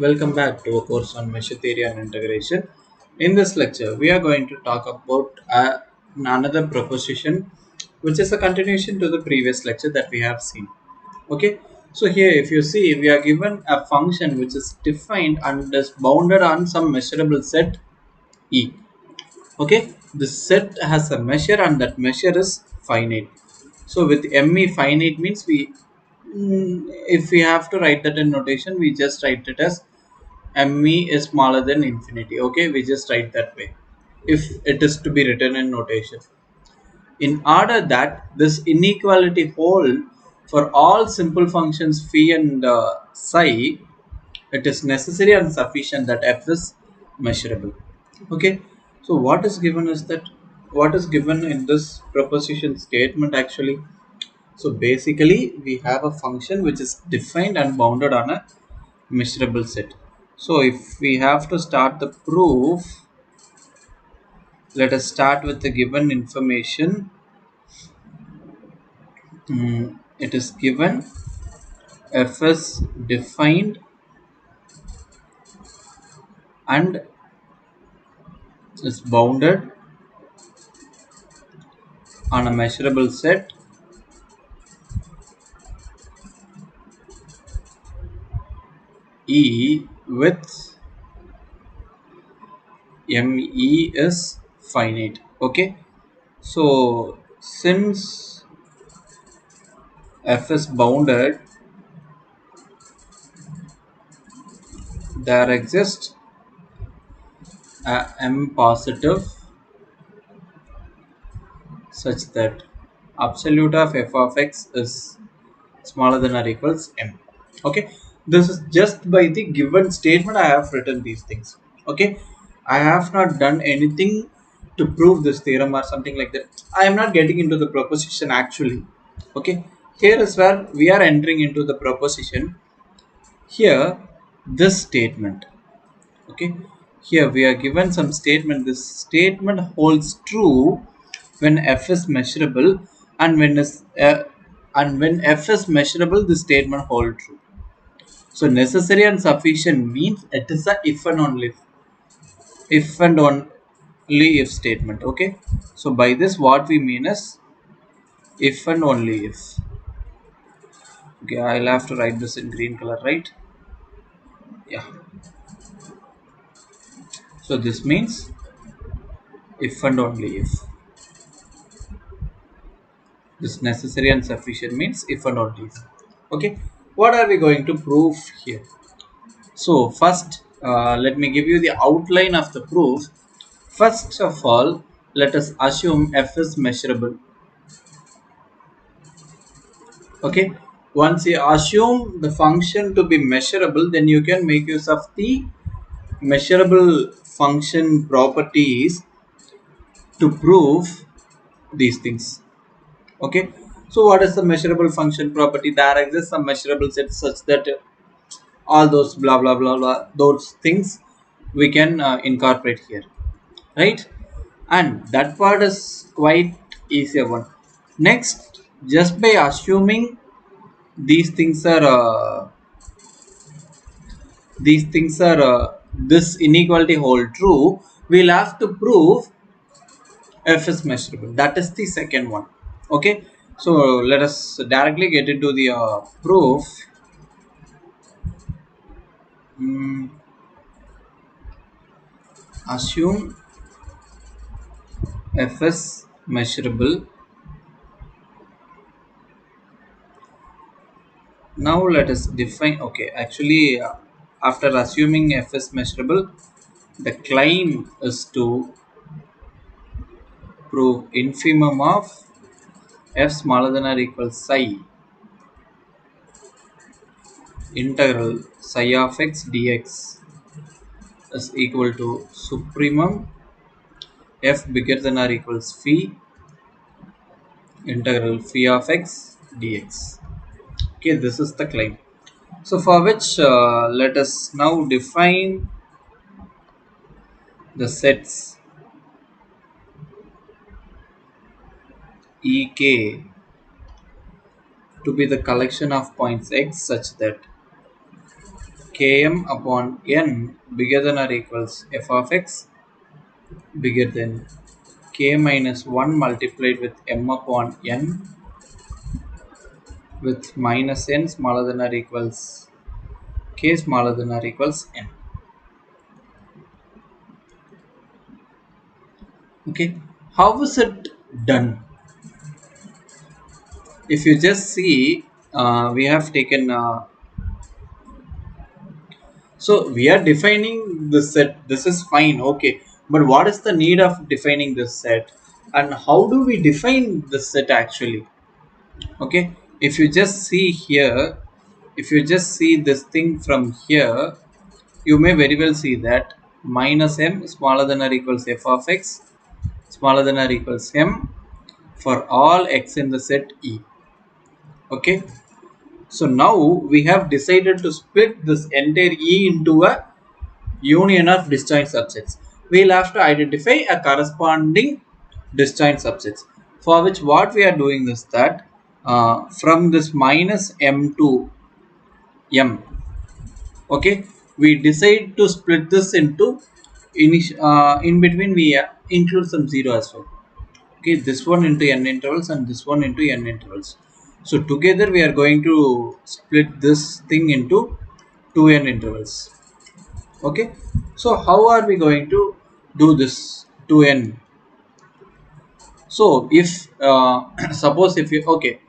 Welcome back to a course on measure theory and integration. In this lecture, we are going to talk about another proposition which is a continuation to the previous lecture that we have seen. Okay, so here if you see, we are given a function which is defined and is bounded on some measurable set E. Okay, this set has a measure and that measure is finite. So with me finite means if we have to write that in notation, we just write it as me is smaller than infinity. Okay, we just write that way if it is to be written in notation. In order that this inequality hold for all simple functions phi and psi, it is necessary and sufficient that f is measurable. Okay, so what is given is that what is given in this proposition statement actually. So basically we have a function which is defined and bounded on a measurable set. So if we have to start the proof, let us start with the given information. It is given f is defined and is bounded on a measurable set E with me is finite. Okay, so since f is bounded, there exists a m positive such that absolute of f of x is smaller than or equals m. Okay, this is just by the given statement I have written these things. Okay, I have not done anything to prove this theorem or something like that. I am not getting into the proposition actually. Okay, here is where we are entering into the proposition. Here, this statement. Okay, here we are given some statement. This statement holds true when f is measurable, and when f is measurable, the statement hold true. So necessary and sufficient means it is a if and only if statement. Okay, so by this what we mean is if and only if. Okay, I'll have to write this in green color, right? Yeah, so this means if and only if. This necessary and sufficient means if and only if. Okay, what are we going to prove here? So first, let me give you the outline of the proof. First of all, let us assume f is measurable. Okay, once you assume the function to be measurable, then you can make use of the measurable function properties to prove these things. Okay, so what is the measurable function property? There exists some measurable set such that all those blah blah blah blah, those things we can incorporate here, right? And that part is quite easier one. Next, just by assuming these things are this inequality hold true, we'll have to prove f is measurable. That is the second one. Okay, so let us directly get into the proof. Mm, assume f is measurable. Now let us define. Okay, actually, after assuming f is measurable, the claim is to prove infimum of f smaller than or equals psi integral psi of x dx is equal to supremum f bigger than or equals phi integral phi of x dx. Okay, this is the claim. So for which let us now define the sets ek to be the collection of points x such that k km upon n bigger than or equals f of x bigger than k minus 1 multiplied with m upon n with minus n smaller than or equals k smaller than or equals n. Okay, how is it done? If you just see, we have taken so we are defining this set. This is fine, okay, but what is the need of defining this set, and how do we define this set actually? Okay, if you just see here, if you just see this thing from here, you may very well see that minus m smaller than or equals f of x smaller than or equals m for all x in the set E. Okay, so now we have decided to split this entire E into a union of disjoint subsets. We'll have to identify a corresponding disjoint subsets, for which what we are doing is that from this minus m to m, okay, we decide to split this into in between we include some zero as well. Okay, this one into n intervals and this one into n intervals. So together we are going to split this thing into 2n intervals. Okay, so how are we going to do this 2n? So if suppose if you, okay,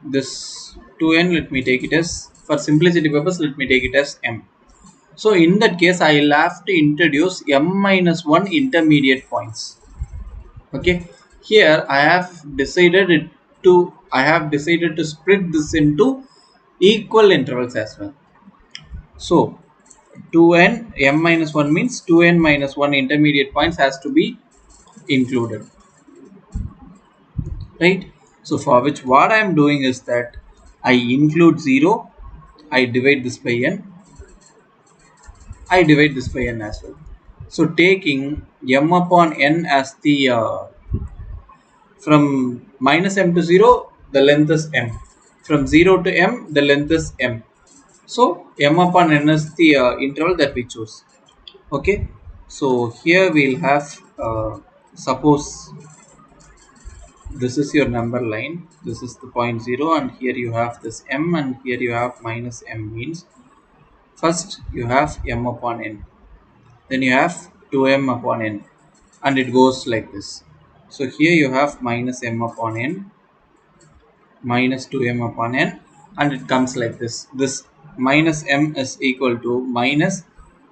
this 2n, let me take it as, for simplicity purpose, let me take it as m. So in that case I will have to introduce m minus 1 intermediate points. Okay, here I have decided to split this into equal intervals as well. So 2n m minus 1 means 2n minus 1 intermediate points has to be included, right? So for which what I am doing is that I include 0, I divide this by n, I divide this by n as well. So taking m upon n as the from minus m to 0, the length is m. From 0 to m, the length is m. So m upon n is the interval that we choose. Okay, so here we'll have suppose this is your number line, this is the point 0, and here you have this m, and here you have minus m, means first you have m upon n, then you have 2m upon n, and it goes like this. So here you have minus m upon n minus 2m upon n, and it comes like this. This minus m is equal to minus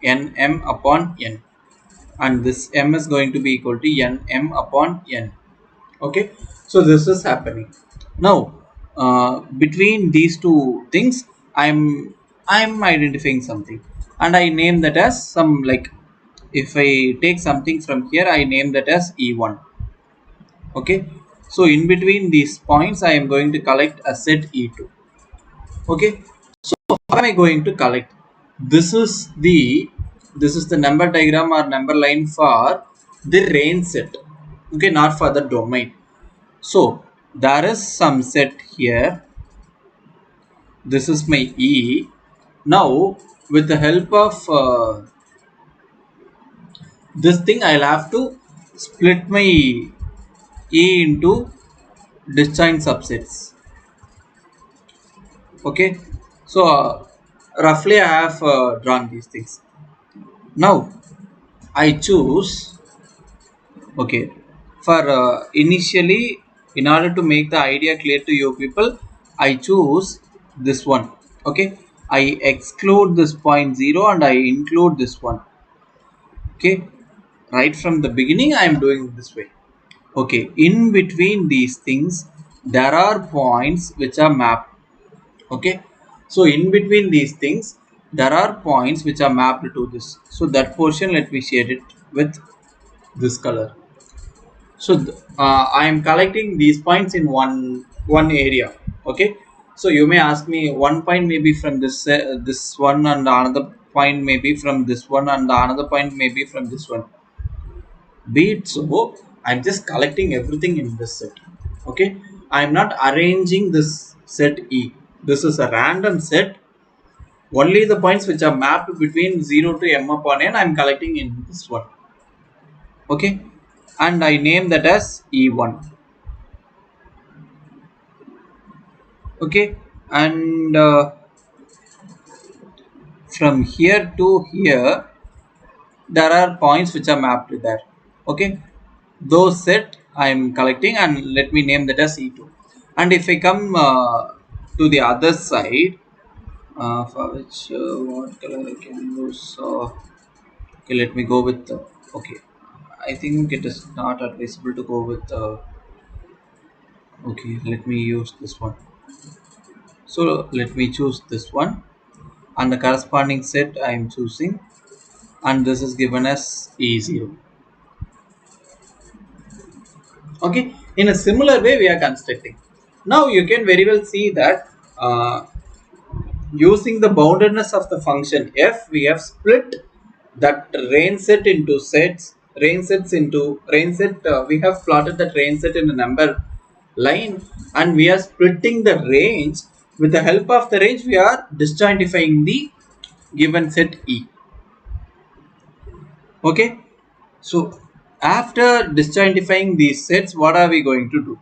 nm upon n, and this m is going to be equal to nm upon n. Okay, so this is happening now. Between these two things, I'm identifying something, and I name that as some, like, if I take something from here, I name that as e1. Okay, so in between these points I am going to collect a set e2. Okay, so how am I going to collect? This is the number diagram or number line for the range set. Okay, not for the domain. So there is some set here, this is my e. Now with the help of this thing, I'll have to split my e into disjoint subsets. Okay, so roughly I have drawn these things. Now I choose, okay, for initially, in order to make the idea clear to you people, I choose this one. Okay, I exclude this point 0 and I include this one. Okay, right from the beginning I am doing this way. Okay, in between these things there are points which are mapped. Okay, so in between these things there are points which are mapped to this. So that portion, let me shade it with this color. So I am collecting these points in one area. Okay, so you may ask me, one point may be from this one, and another point may be from this one, and another point may be from this one. Be it so, I'm just collecting everything in this set. Okay, I'm not arranging this set E. This is a random set. Only the points which are mapped between 0 to m upon n I am collecting in this one. Okay, and I name that as E1. Okay, and from here to here there are points which are mapped there. Okay, those set I am collecting, and let me name that as E2. And if I come to the other side, for which what color I can use, okay, let me go with okay, I think it is not advisable to go with okay, let me use this one. So let me choose this one, and the corresponding set I am choosing, and this is given as E0. Okay, in a similar way we are constructing. Now you can very well see that using the boundedness of the function f, we have split that range set into sets, range sets into range set, we have plotted that range set in a number line, and we are splitting the range. With the help of the range we are disjointifying the given set E. Okay, so after disjointifying these sets, what are we going to do?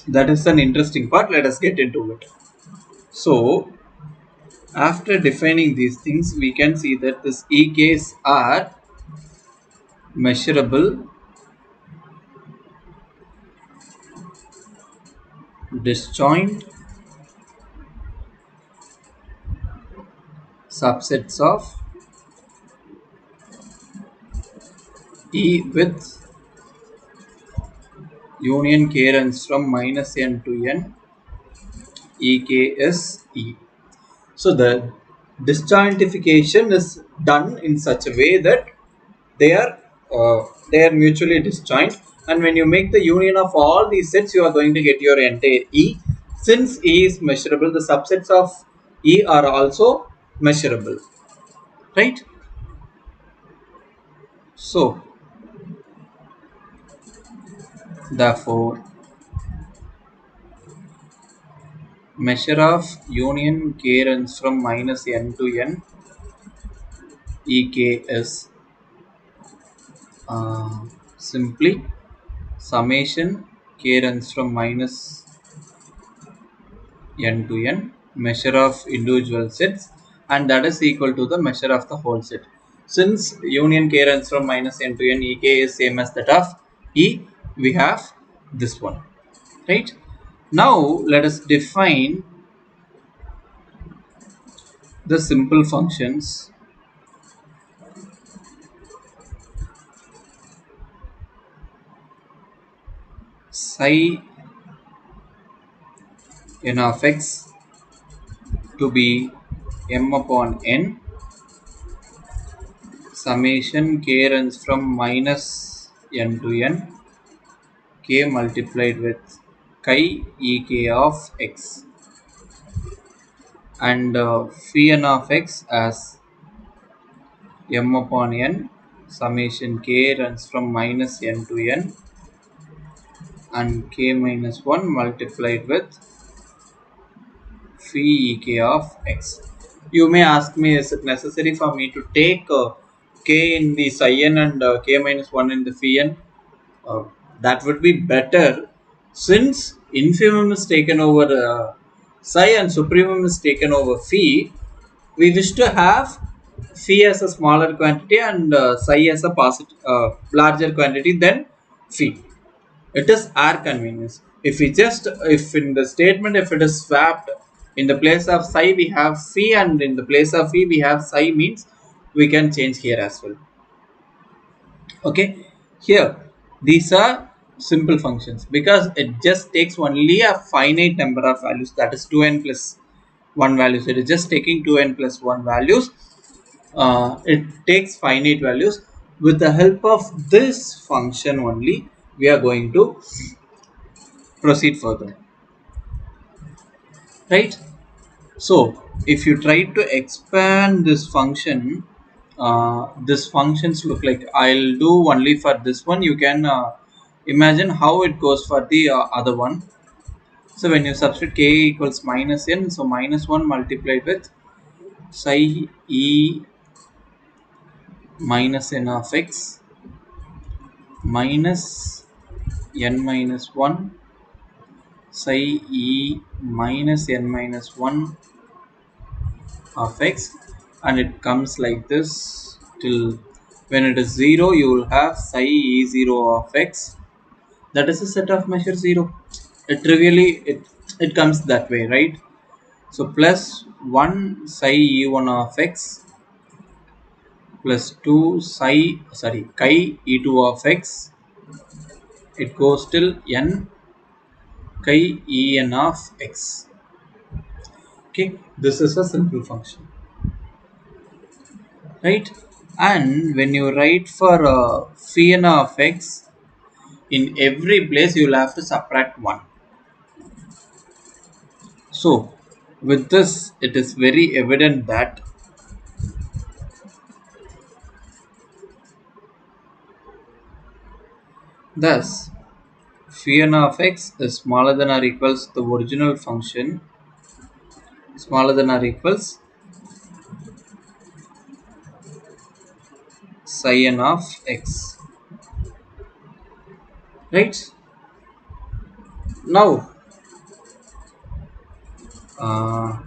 That is an interesting part. Let us get into it. So after defining these things, we can see that this EKs are measurable, disjoint subsets of E with union k runs from minus n to n EKS E. So the disjointification is done in such a way that they are uh, they are mutually disjoint, and when you make the union of all these sets you are going to get your entire E. Since E is measurable, the subsets of E are also measurable, right? So therefore measure of union k runs from minus n to n EK is simply summation k runs from minus n to n measure of individual sets, and that is equal to the measure of the whole set. Since union k runs from minus n to n, ek is same as that of E, we have this one, right? Now let us define the simple functions psi n of x to be m upon n summation k runs from minus n to n k multiplied with chi ek of x, and phi n of x as m upon n summation k runs from minus n to n and k minus 1 multiplied with phi ek of x. You may ask me, is it necessary for me to take k in the psi n and k minus 1 in the phi n? Uh, that would be better, since infimum is taken over psi and supremum is taken over phi. We wish to have phi as a smaller quantity and psi as a positive, larger quantity than phi. It is our convenience. If we just, if in the statement if it is swapped, in the place of psi we have phi and in the place of phi we have psi, means we can change here as well. Okay, here these are simple functions because it just takes only a finite number of values, that is 2n plus 1 values. It is just taking 2n plus 1 values. It takes finite values. With the help of this function only we are going to proceed further, right? So if you try to expand this function, this functions look like, I'll do only for this one. You can imagine how it goes for the other one. So when you substitute k equals minus n, so minus 1 multiplied with psi e minus n of x minus n minus 1 psi e minus n minus 1 of x, and it comes like this till when it is 0 you will have psi e0 of x, that is a set of measure 0. It comes that way, right? So plus 1 psi e1 of x plus 2 chi e2 of x, it goes till n chi en of x. Okay, this is a simple function, right? And when you write for phi n of x, in every place you will have to subtract 1. So with this it is very evident that thus phi n of x is smaller than or equals the original function smaller than or equals psi n of x, right? Now uh,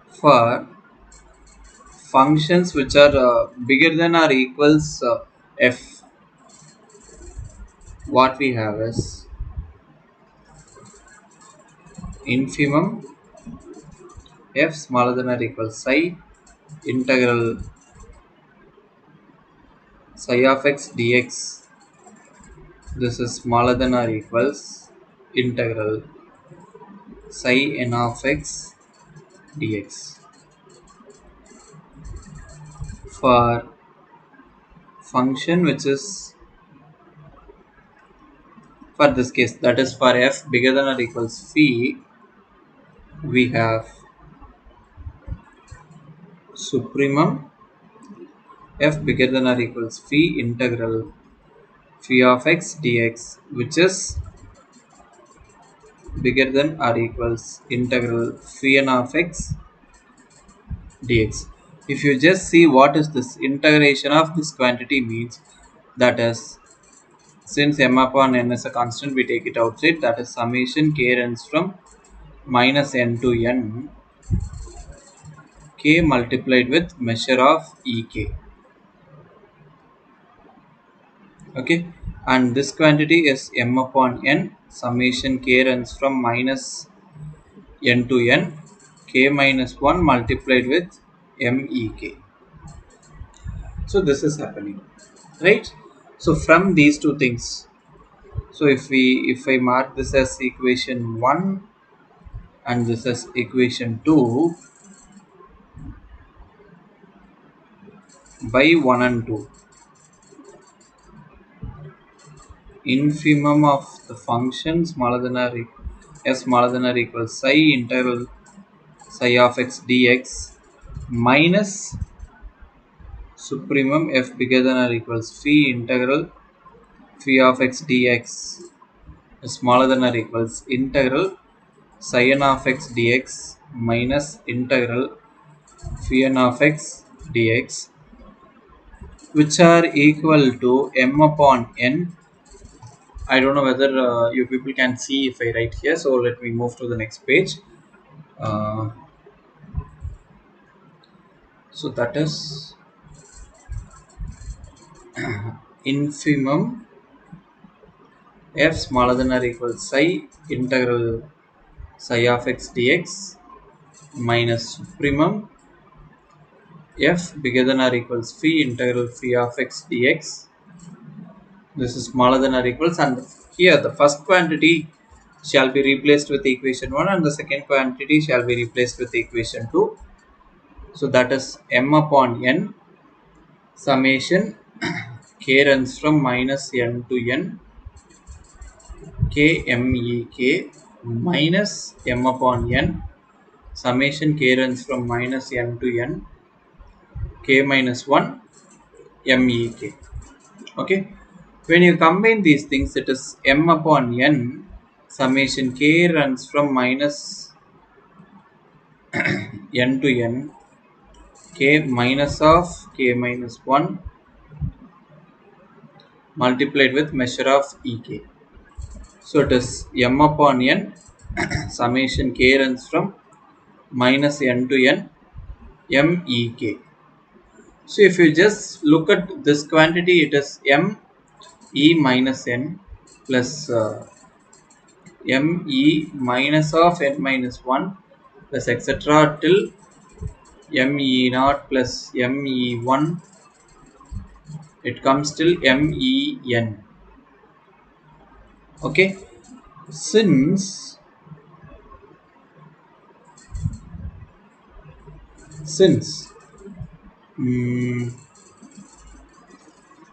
for functions which are bigger than or equals f, what we have is infimum f smaller than or equals psi integral psi of x dx. This is smaller than or equals integral psi n of x dx. For function which is, for this case, that is for f bigger than or equals phi, we have supremum f bigger than or equals phi integral phi of x dx, which is bigger than or equals integral phi n of x dx. If you just see what is this integration of this quantity means, that is, since m upon n is a constant, we take it outside, that is summation k runs from minus n to n, k multiplied with measure of ek. Okay, and this quantity is m upon n summation k runs from minus n to n, k minus 1 multiplied with mek. So this is happening, right? So from these two things, so if I mark this as equation 1 and this as equation 2 by 1 and 2, infimum of the function smaller than or f smaller than or equals psi integral psi of x dx minus supremum f bigger than or equals phi integral phi of x dx is smaller than or equals integral psi n of x dx minus integral phi n of x dx, which are equal to m upon n. I don't know whether you people can see if I write here, so let me move to the next page. uh, so that is infimum f smaller than or equals psi integral psi of x dx minus supremum f bigger than or equals phi integral phi of x dx. This is smaller than or equals, and here the first quantity shall be replaced with equation 1 and the second quantity shall be replaced with equation 2. So that is m upon n summation k runs from minus n to n k mek minus m upon n summation k runs from minus n to n k minus 1 mek. Okay, When you combine these things, it is m upon n summation k runs from minus n to n k minus of k minus 1 multiplied with measure of ek. So it is m upon n summation k runs from minus n to n mek. So if you just look at this quantity, it is m e minus n plus m e minus of n minus 1 plus etc. till m e naught plus m e 1, it comes till m e n. Okay, since mm,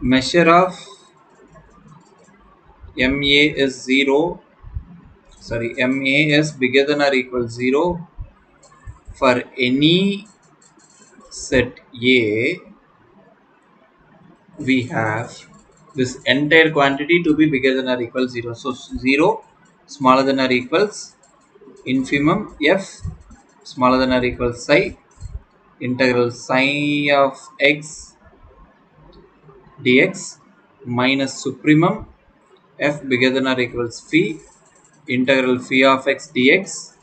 measure of ma is 0, sorry, ma is bigger than or equal 0 for any set a, we have this entire quantity to be bigger than or equal 0. So 0 smaller than or equals infimum f smaller than or equals psi integral psi of x dx minus supremum f bigger than or equals phi integral phi of x dx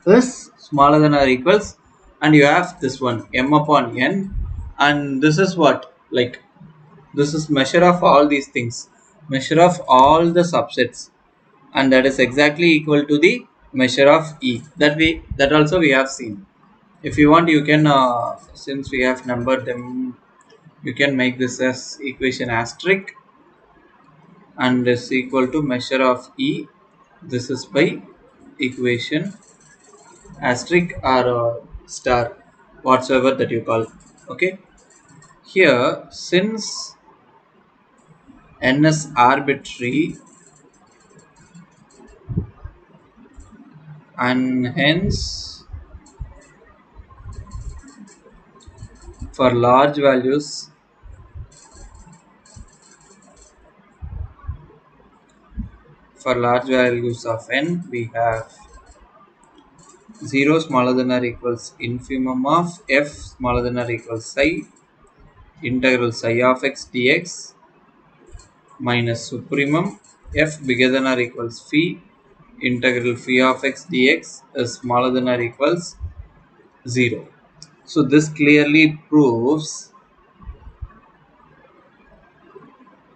is smaller than or equals, and you have this one m upon n, and this is what, like, this is measure of all these things, measure of all the subsets, and that is exactly equal to the measure of e that also we have seen. If you want, you can since we have numbered them, you can make this as equation asterisk and is equal to measure of e. This is by equation asterisk or star, whatsoever that you call. Okay, here since n is arbitrary and hence for large values of n, we have 0 smaller than or equals infimum of f smaller than or equals psi integral psi of x dx minus supremum f bigger than or equals phi integral phi of x dx is smaller than or equals 0. So this clearly proves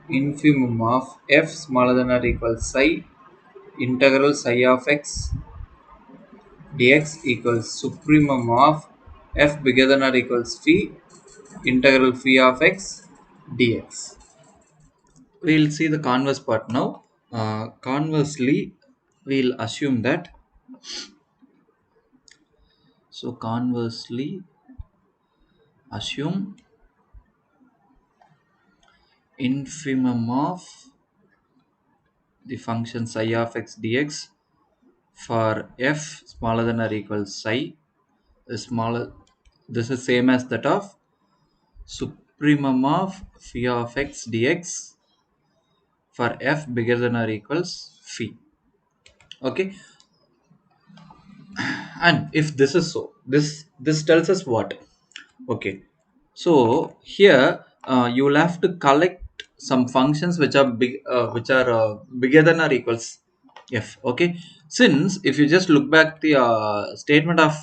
infimum of f smaller than or equals psi integral psi of x dx equals supremum of f bigger than or equals phi integral phi of x dx. We'll see the converse part now. Conversely, we'll assume that, so conversely assume infimum of the function psi of x dx for f smaller than or equals psi is smaller, this is same as that of supremum of phi of x dx for f bigger than or equals phi. Okay, and if this is so, this tells us what? Okay, so here you will have to collect some functions which are bigger than or equals f. Okay, since if you just look back the statement of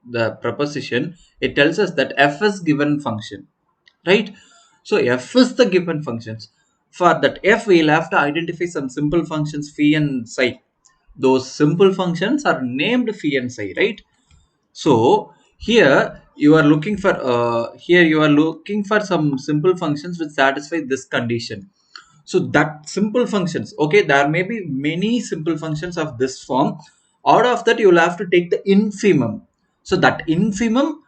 the proposition, it tells us that f is given function, right? So f is the given functions. For that f, we will have to identify some simple functions phi and psi. Those simple functions are named phi and psi, right? So here you are looking for some simple functions which satisfy this condition. So that simple functions, okay, there may be many simple functions of this form. Out of that, you will have to take the infimum. So that infimum,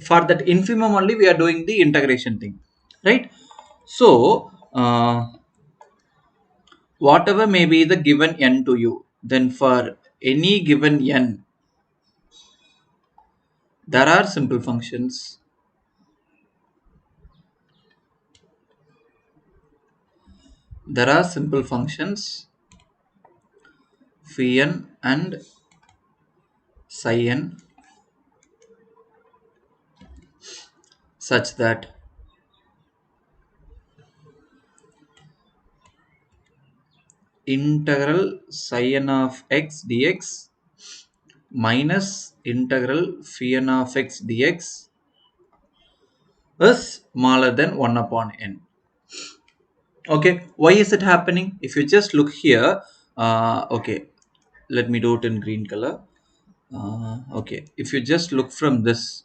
for that infimum only we are doing the integration thing, right? So whatever may be the given n to you, then for any given n, there are simple functions. there are simple functions phi n and psi n such that integral psi n of x dx minus integral phi n of x dx is smaller than 1 upon n. Okay, why is it happening? If you just look here, okay, let me do it in green color. Okay, if you just look from this,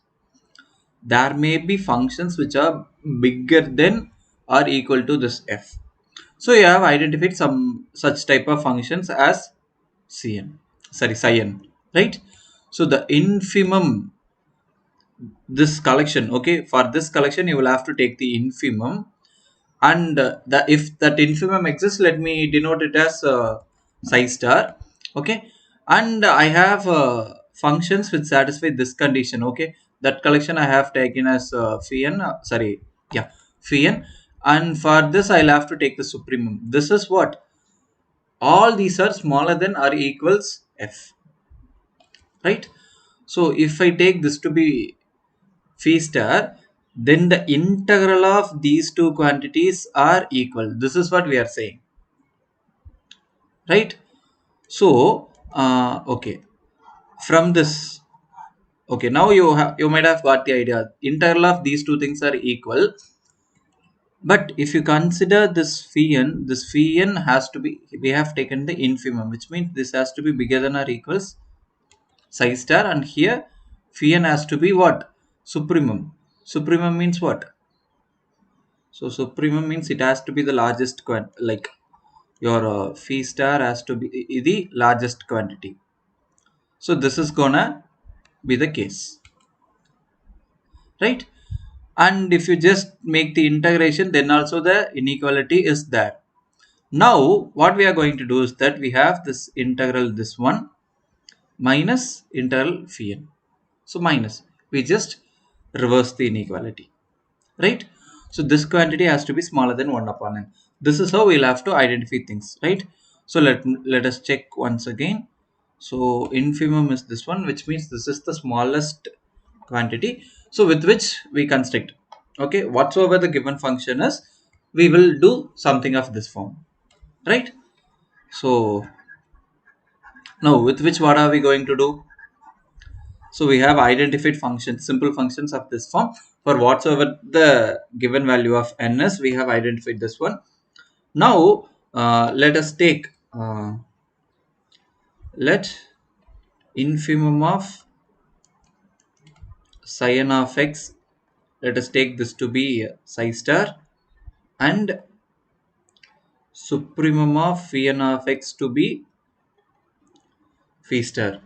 there may be functions which are bigger than or equal to this f. So you have identified some such type of functions as cn, sorry, psi right? So the infimum, this collection, okay, for this collection you will have to take the infimum, and if that infimum exists, let me denote it as psi star, okay, and I have functions which satisfy this condition, okay. That collection I have taken as phi n, sorry, yeah, phi n, and for this I'll have to take the supremum. This is what all these are smaller than or equals f, right? So if I take this to be phi star, then the integral of these two quantities are equal. This is what we are saying, right? So okay, from this, okay, now you might have got the idea. Integral of these two things are equal, but if you consider this phi n has to be, we have taken the infimum, which means this has to be bigger than or equals psi star, and here phi n has to be what? Supremum. Supremum means what? So supremum means it has to be the largest like your phi star has to be the largest quantity. So this is gonna be the case, right? And if you just make the integration, then also the inequality is there. Now what we are going to do is that we have this integral, this one minus integral phi n. So minus, we just reverse the inequality, right? So this quantity has to be smaller than 1 upon n. This is how we'll have to identify things, right? So let us check once again. So infimum is this one, which means this is the smallest quantity, so with which we construct, okay, whatsoever the given function is, we will do something of this form, right? So now with which, what are we going to do? So we have identified functions, simple functions of this form. For whatsoever the given value of n is, we have identified this one. Now let us take let infimum of psi n of x, let us take this to be psi star, and supremum of phi n of x to be phi star,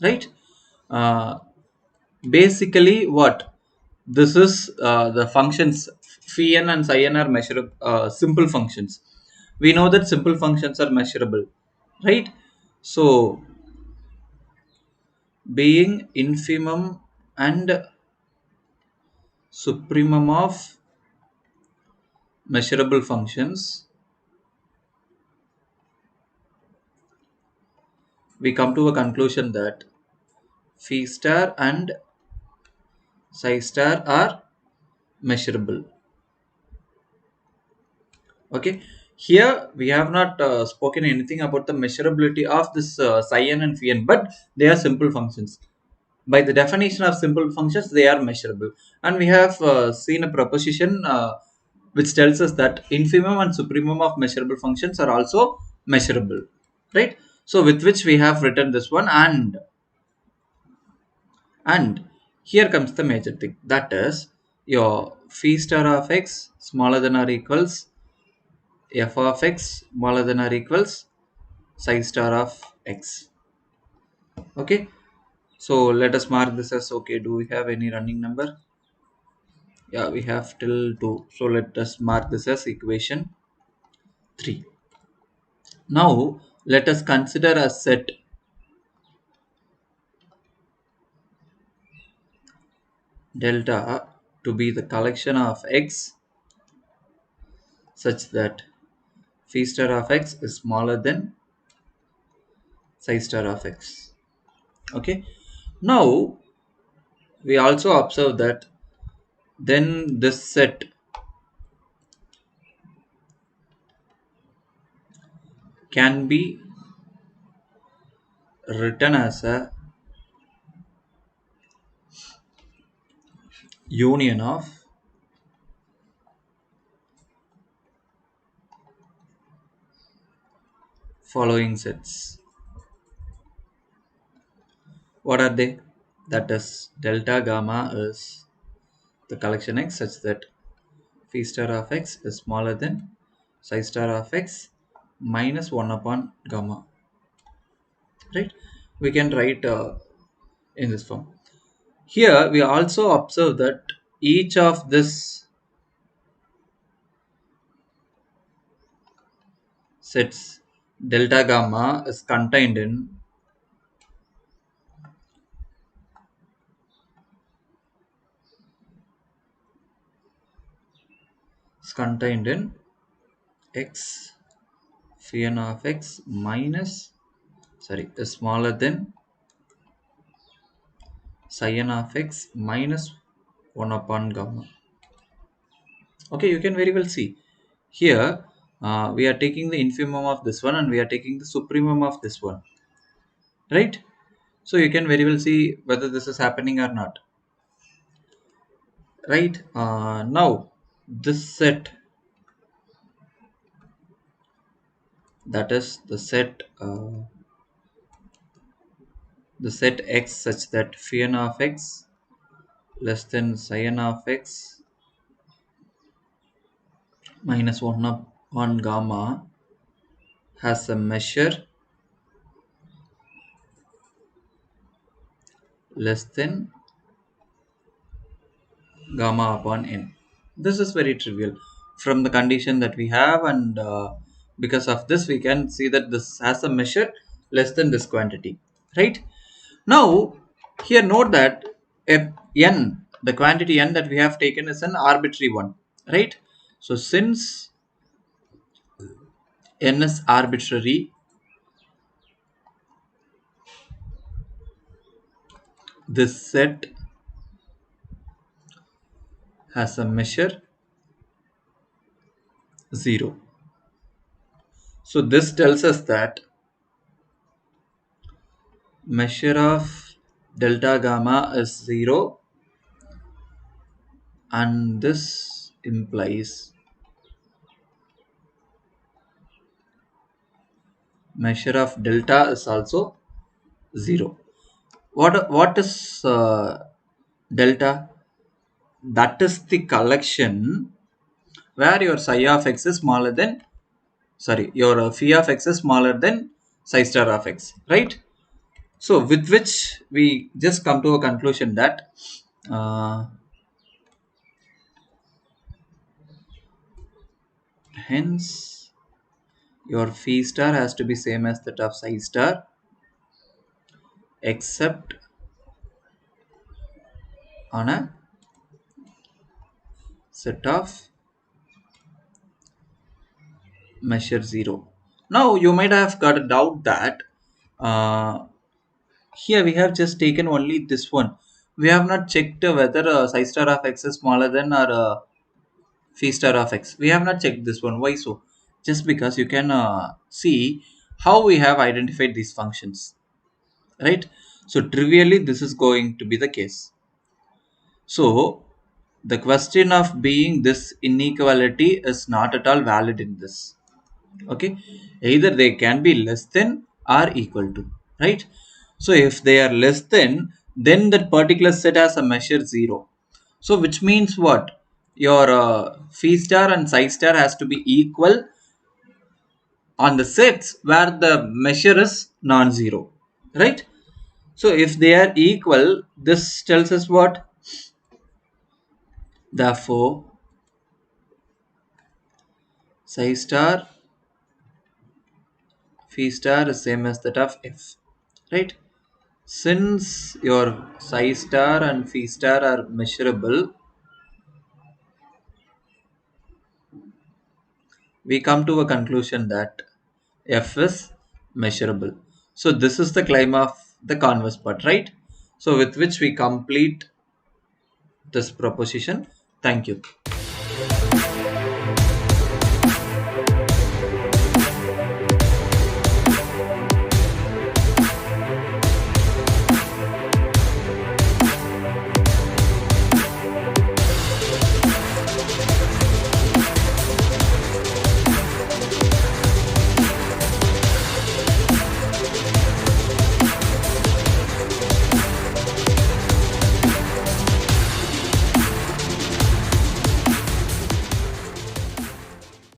right? uh, Basically what this is, the functions phi n and psi n are measurable, simple functions. We know that simple functions are measurable, right? So being infimum and supremum of measurable functions, we come to a conclusion that phi star and psi star are measurable. Okay, here we have not spoken anything about the measurability of this psi n and phi n, but they are simple functions. By the definition of simple functions, they are measurable, and we have seen a proposition which tells us that infimum and supremum of measurable functions are also measurable, right? So with which we have written this one, and here comes the major thing, that is your phi star of x smaller than or equals f of x smaller than or equals psi star of x. Okay, so let us mark this as okay. Do we have any running number? Yeah, we have till 2, so let us mark this as equation 3. Now let us consider a set delta to be the collection of x such that phi star of x is smaller than psi star of x. Okay. Now we also observe that then this set can be written as a union of following sets. What are they? That is, delta gamma is the collection x such that phi star of x is smaller than psi star of x minus 1 upon gamma. Right? We can write in this form. Here we also observe that each of this sets delta gamma is contained in x phi n of x minus, sorry, is smaller than psi n of x minus 1 upon gamma. Okay, you can very well see here we are taking the infimum of this one and we are taking the supremum of this one, right? So you can very well see whether this is happening or not, right? Now this set, that is the set x such that phi n of x less than psi n of x minus 1 upon gamma has a measure less than gamma upon n. This is very trivial from the condition that we have, and because of this we can see that this has a measure less than this quantity, right? Now here note that if n, the quantity n that we have taken, is an arbitrary one, right? So since n is arbitrary, this set has a measure 0. So this tells us that measure of delta gamma is 0, and this implies measure of delta is also 0. What is delta? That is the collection where your psi of x is smaller than, sorry, your phi of x is smaller than psi star of x, right? So with which we just come to a conclusion that hence your phi star has to be same as that of psi star, except on a set of measure 0. Now you might have got a doubt that uh, here we have just taken only this one. We have not checked whether psi star of x is smaller than or phi star of x. We have not checked this one. Why so? Just because you can see how we have identified these functions, right? So trivially this is going to be the case. So the question of being this inequality is not at all valid in this. Okay, either they can be less than or equal to, right? So if they are less than, then that particular set has a measure 0. So which means what? Your phi star and psi star has to be equal on the sets where the measure is non-zero, right? So if they are equal, this tells us what? Therefore psi star phi star is same as that of f, right? Since your psi star and phi star are measurable, we come to a conclusion that F is measurable. So this is the claim of the converse part, right? So with which we complete this proposition. Thank you.